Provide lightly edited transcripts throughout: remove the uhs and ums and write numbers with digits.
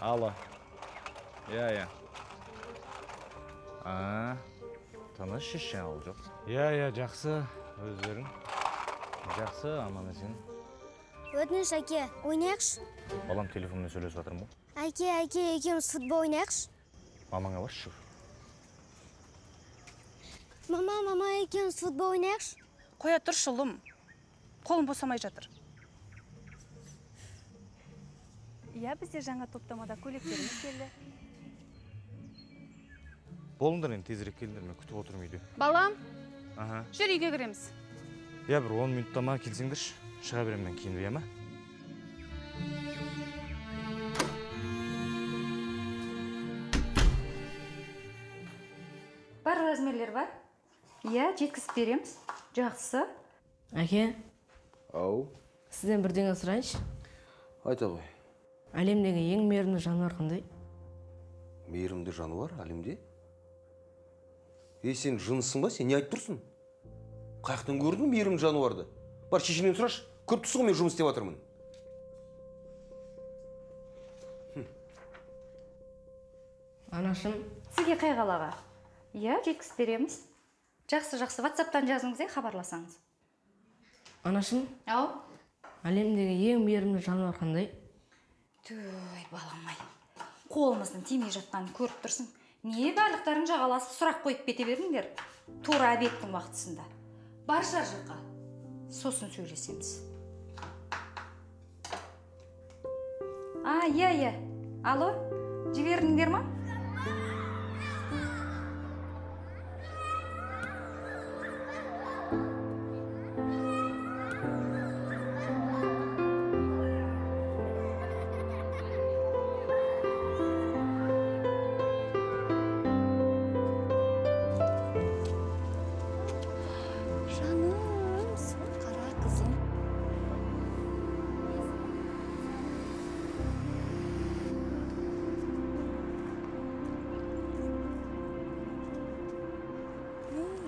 Алло. Я. Таныш шешен ал жоқ. Я, жақсы. Өздерің. Жақсы, аман есен. Өтініш, әке, ойнайықшы. Балам телефонмен сөйлесіп жатырмын ғой. Әке, екеуміз футбол ойнайықшы. Мамаңа баршы. Мама, екеуміз футбол ойнайықшы. Қоя тұршы ұлым. Қолым босамай жатыр. Иә, бізде жаңа топтамада көйлектеріміз келді. Болыңдар енді тезірек келдіңдер, мен күтіп отырмын үйде. Балам, жүр үйге кіреміз. Я, бір 10 минутта ма келсеңдерші, шыға беремін мен кейін, ма? Бар размерлер бар. Иә, жеткізіп береміз. Жақсы. Әке, Ау, сізден бірдеңе сұрайыншы. айта ғой. Әлемдегі ең мейірімді жануар қандай? Мейірімді жануар әлемде? Сен жынысың ба? Сен не айтып тұрсың? Қаяқтан көрдің мейірімді жануарды? Бар, шешеңнен сұрашы. Көріп тұрсың ғой, мен жұмыс істеп жатырмын. Анашым. Сізге қай қалаға? Иә, жеткізіп береміз. Жақсы, WhatsApp-тан жазыңыз, хабарласаңыз. Анашым. Ау? Әлемдегі ең мейірімді жануар қандай? Төй, баламай. Қолымыздың тимей жатқанын көріп тұрсың. Не барлықтарын жағаласып сұрақ қойып кете беріңдер. Тура обедтің уақытысында. Барша жаққа. Сосын сөйлесеміз. Иә. Алло, жібердіңдер ма?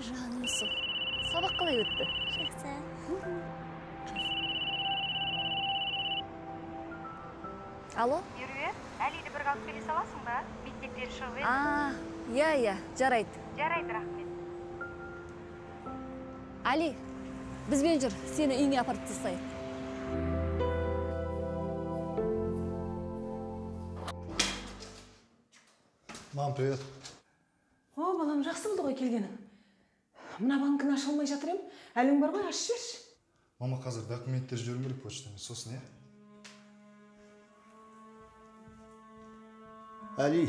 Жанымсың. Сабақ қалай өтті? Жақсы. Алло? Еруе, Әлиді бір қалып келе саласың ба? Мектептен шығып еді. Иә, жарайды. Жарайды, рахмет. Али, бізбен жүр, сені үйіңе апарып тастайық. Мам, привет. О, балам, жақсы болды ғой келгенің. Мына банкін аша алмай жатыр ем. Әлің бар ғой, ашып берші. Мама, қазір документтер жіберу керек почтамен, сосын, иә? Әли,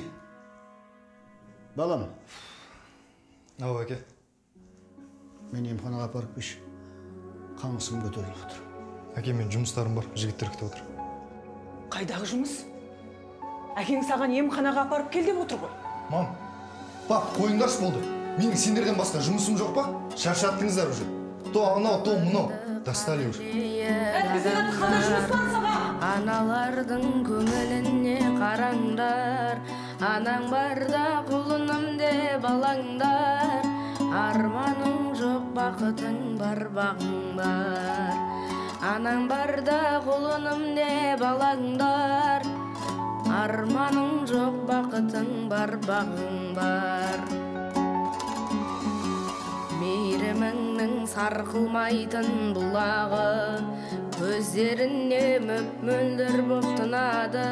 балам. Ау, әке. Мен емханаға апарып кеш. Қаңысым көтеріліп отыр. Әке, мен жұмыстарым бар, жігіттер күтіп отыр. Қайдағы жұмыс? Әкең саған емханаға апарып кел деп отыр ғой. Мам, бақ, қойыңдаршы болды. Менің сендерден басқа жұмысым жоқ па? Шаршаттыңыздар уже. То анау, то мынау. Достали уже. Бізден қандай жұмыс бар саған? Аналардың көңіліне қараңдар. Анаң барда құлыным деп алаңдар. Арманың жоқ, бақытың бар, бағың бар. Анаң барда құлыным деп алаңдар. Арманың жоқ, бақытың бар, бағың бар. Мейіріміңнің сарқылмайтын бұлағы, көздеріне мөп-мөлдір боп тынады.